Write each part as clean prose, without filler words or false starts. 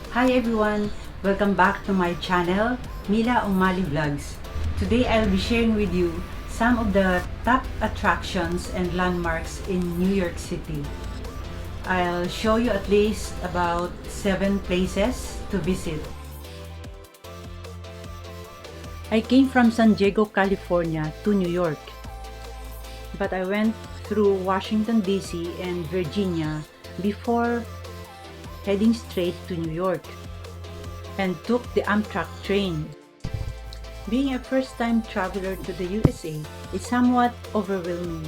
Hi everyone! Welcome back to my channel, Mila Umali Vlogs. Today I'll be sharing with you some of the top attractions and landmarks in New York City. I'll show you at least about 7 places to visit. I came from San Diego, California to New York, but I went through Washington DC and Virginia before heading straight to New York and took the Amtrak train. Being a first-time traveler to the USA is somewhat overwhelming,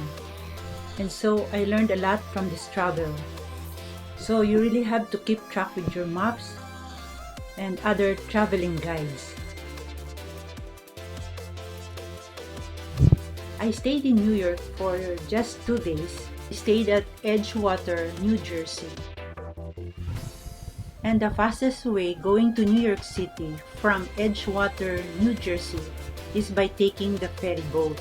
and so I learned a lot from this travel. So you really have to keep track with your maps and other traveling guides. I stayed in New York for just 2 days. I stayed at Edgewater, New Jersey. And the fastest way going to New York City from Edgewater, New Jersey is by taking the ferry boat.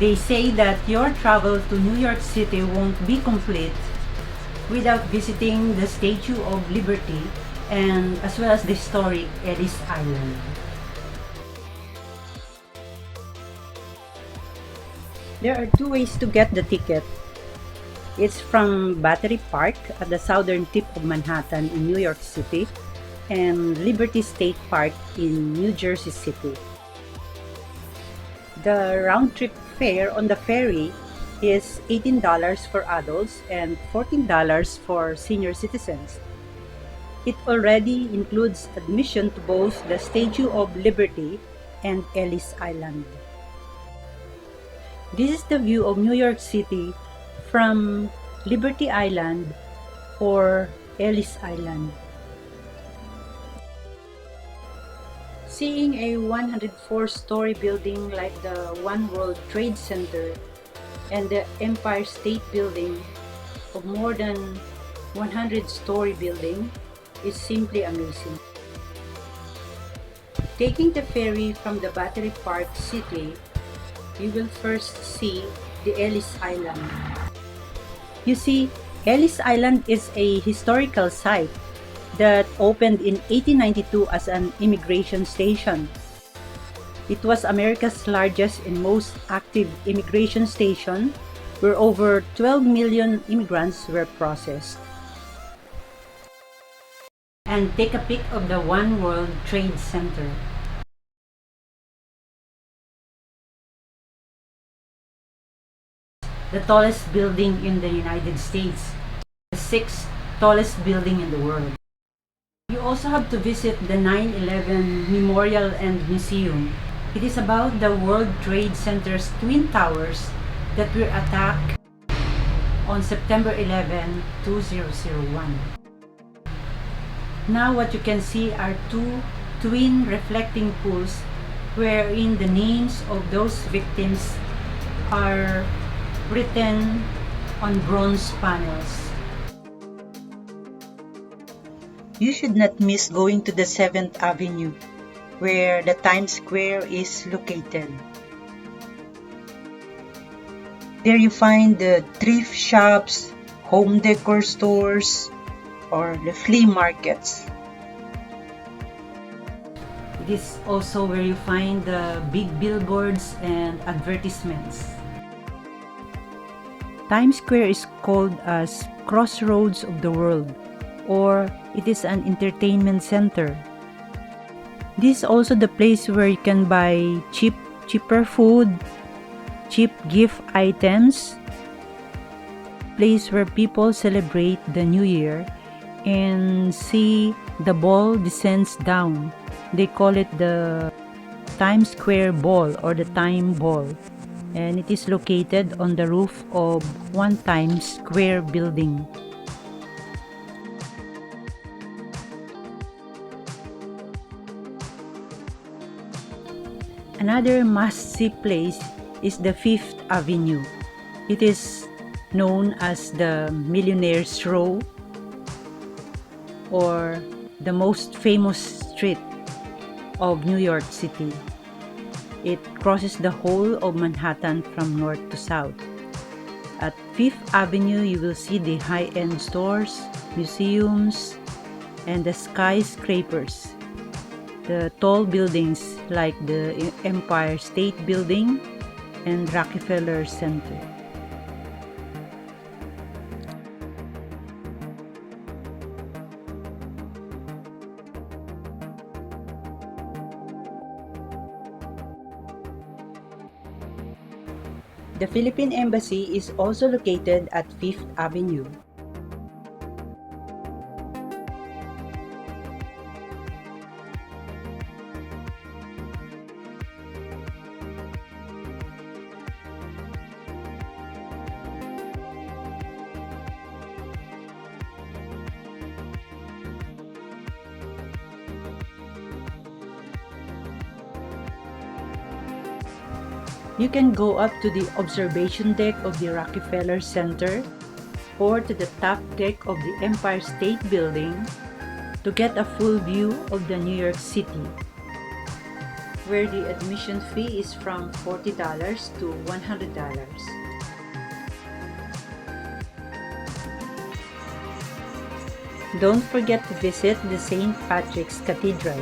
They say that your travel to New York City won't be complete without visiting the Statue of Liberty and as well as the historic Ellis Island. There are 2 ways to get the ticket. It's from Battery Park at the southern tip of Manhattan in New York City and Liberty State Park in New Jersey City. The round-trip fare on the ferry is $18 for adults and $14 for senior citizens. It already includes admission to both the Statue of Liberty and Ellis Island. This is the view of New York City from Liberty Island or Ellis Island. Seeing a 104-story building like the One World Trade Center and the Empire State Building of more than 100-story building is simply amazing. Taking the ferry from the Battery Park City, you will first see the Ellis Island. You see, Ellis Island is a historical site that opened in 1892 as an immigration station. It was America's largest and most active immigration station, where over 12 million immigrants were processed. And take a pic of the One World Trade Center. The tallest building in the United States, the 6th tallest building in the world. You also have to visit the 9/11 Memorial and Museum. It is about the World Trade Center's Twin Towers that were attacked on September 11, 2001. Now what you can see are 2 twin reflecting pools wherein the names of those victims are written on bronze panels. You should not miss going to the 7th Avenue, where the Times Square is located. There you find the thrift shops, home decor stores, or the flea markets. It is also where you find the big billboards and advertisements. Times Square is called as Crossroads of the World, or it is an entertainment center. This is also the place where you can buy cheaper food, cheap gift items, place where people celebrate the New Year and see the ball descends down. They call it the Times Square Ball or the Time Ball. And it is located on the roof of one Times Square building. Another must-see place is the 5th Avenue. It is known as the Millionaire's Row or the most famous street of New York City. It crosses the whole of Manhattan from north to south. At 5th Avenue, you will see the high-end stores, museums, and the skyscrapers, the tall buildings like the Empire State Building and Rockefeller Center. The Philippine Embassy is also located at 5th Avenue. You can go up to the observation deck of the Rockefeller Center or to the top deck of the Empire State Building to get a full view of the New York City, where the admission fee is from $40 to $100. Don't forget to visit the St. Patrick's Cathedral.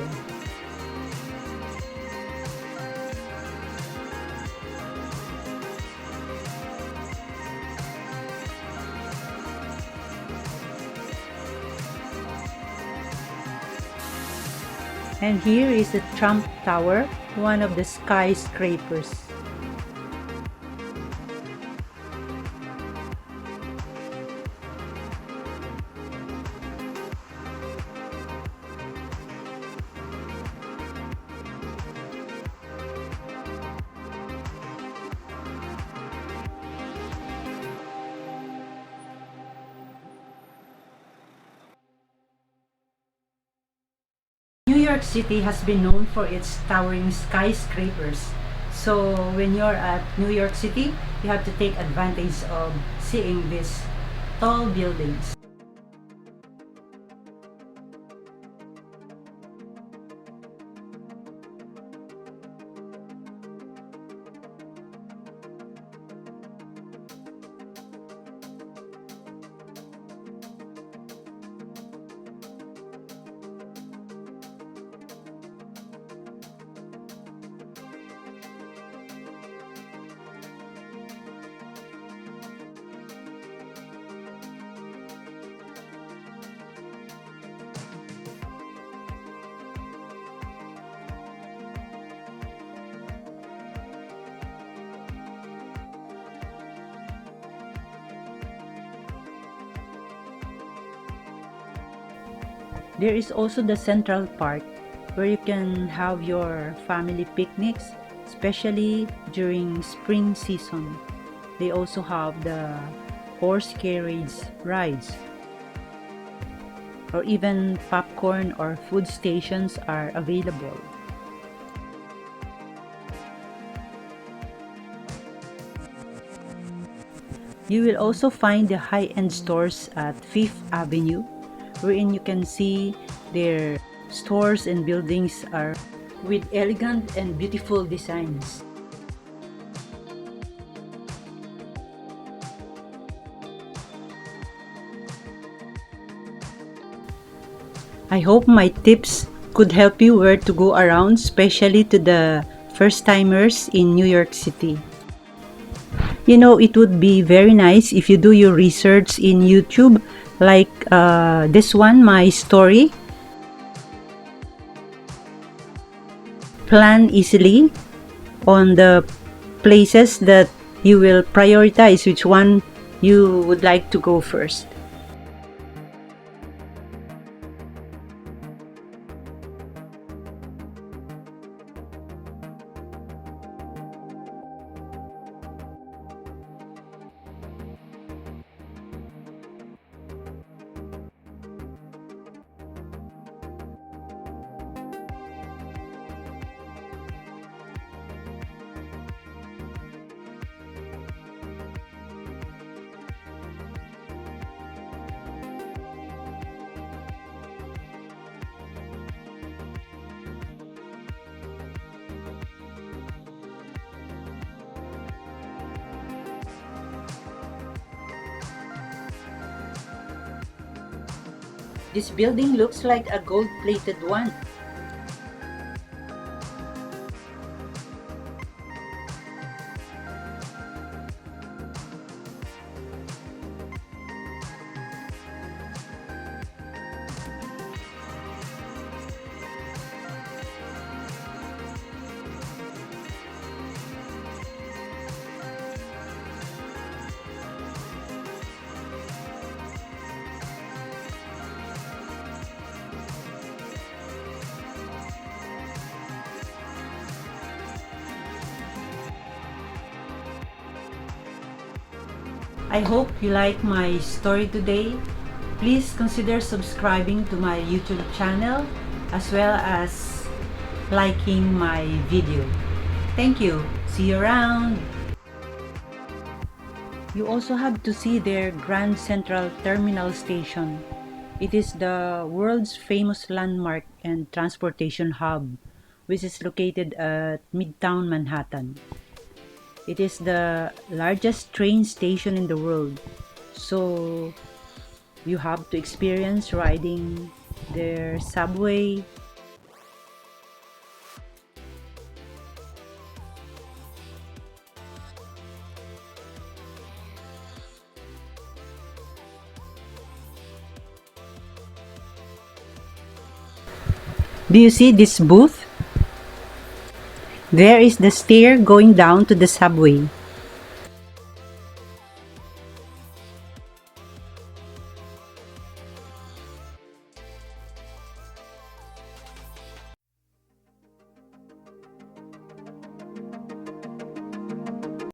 And here is the Trump Tower, one of the skyscrapers. New York City has been known for its towering skyscrapers. So when you're at New York City, you have to take advantage of seeing these tall buildings. There is also the Central Park, where you can have your family picnics, especially during spring season. They also have the horse carriage rides, or even popcorn or food stations are available. You will also find the high-end stores at 5th Avenue, wherein you can see their stores and buildings are with elegant and beautiful designs. I hope my tips could help you where to go around, especially to the first-timers in New York City. You know, it would be very nice if you do your research in YouTube, like this one, my story. Plan easily on the places that you will prioritize which one you would like to go first. This building looks like a gold-plated one. I hope you like my story today. Please consider subscribing to my YouTube channel as well as liking my video. Thank you. See you around. You also have to see their Grand Central Terminal Station. It is the world's famous landmark and transportation hub, which is located at Midtown Manhattan. It is the largest train station in the world, so you have to experience riding their subway. Do you see this booth? There is the stair going down to the subway.